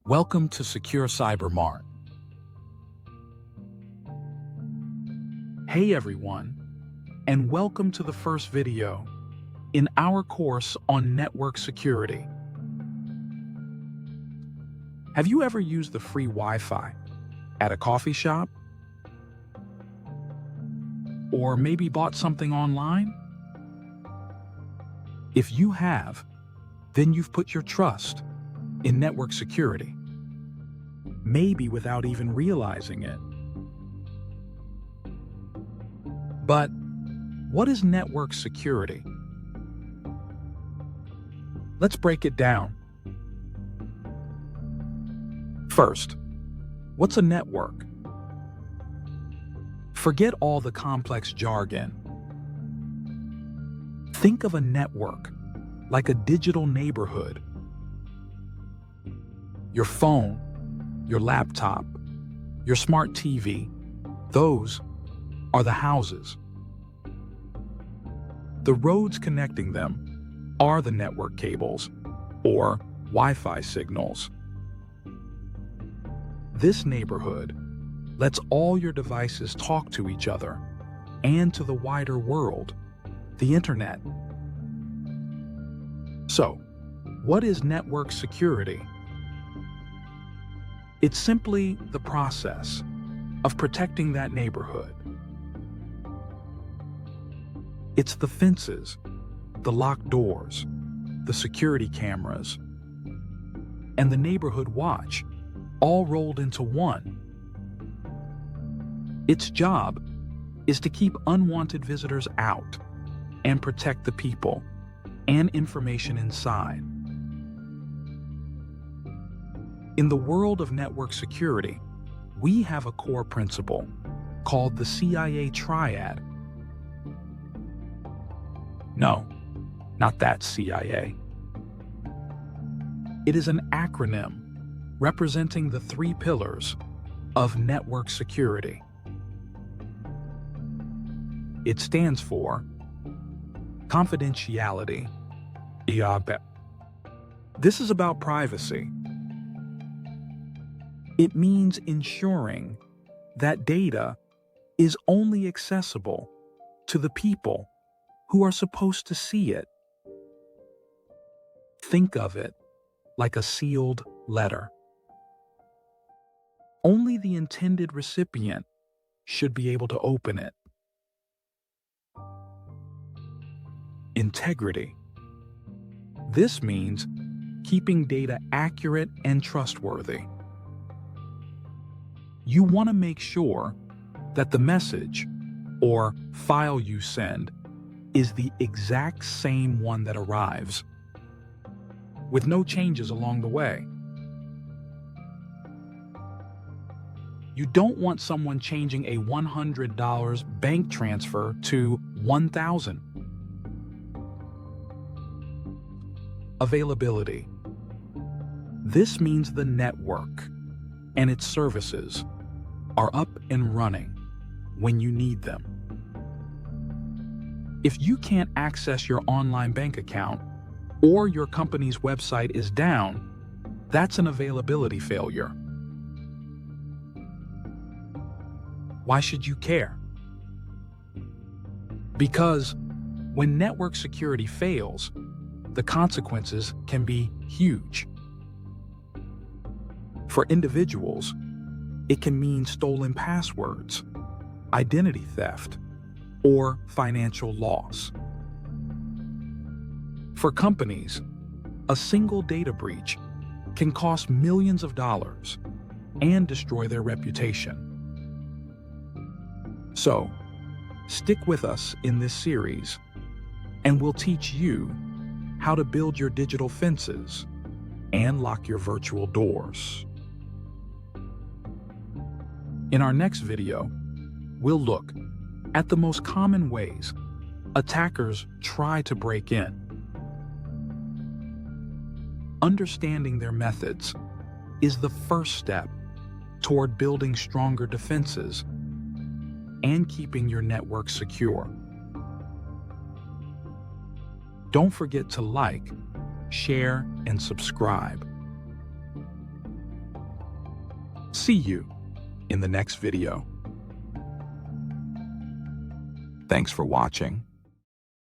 Welcome to Secure Cyber Mart. Hey everyone, and welcome to the first video in our course on network security. Have you ever used the free Wi-Fi at a coffee shop? Or maybe bought something online? If you have, then you've put your trust in network security, maybe without even realizing it. But what is network security? Let's break it down. First, what's a network? Forget all the complex jargon. Think of a network like a digital neighborhood. Your phone, your laptop, your smart TV, those are the houses. The roads connecting them are the network cables or Wi-Fi signals. This neighborhood lets all your devices talk to each other and to the wider world, the internet. So, what is network security? It's simply the process of protecting that neighborhood. It's the fences, the locked doors, the security cameras, and the neighborhood watch, all rolled into one. Its job is to keep unwanted visitors out and protect the people and information inside. In the world of network security, we have a core principle called the CIA Triad. No, not that CIA. It is an acronym representing the three pillars of network security. It stands for Confidentiality. This is about privacy. It means ensuring that data is only accessible to the people who are supposed to see it. Think of it like a sealed letter. Only the intended recipient should be able to open it. Integrity. This means keeping data accurate and trustworthy. You want to make sure that the message or file you send is the exact same one that arrives, with no changes along the way. You don't want someone changing a $100 bank transfer to $1,000. Availability. This means the network and its services are up and running when you need them. If you can't access your online bank account or your company's website is down, that's an availability failure. Why should you care? Because when network security fails, the consequences can be huge. For individuals, it can mean stolen passwords, identity theft, or financial loss. For companies, a single data breach can cost millions of dollars and destroy their reputation. So, stick with us in this series, and we'll teach you how to build your digital fences and lock your virtual doors. In our next video, we'll look at the most common ways attackers try to break in. Understanding their methods is the first step toward building stronger defenses and keeping your network secure. Don't forget to like, share, and subscribe. See you in the next video. Thanks for watching.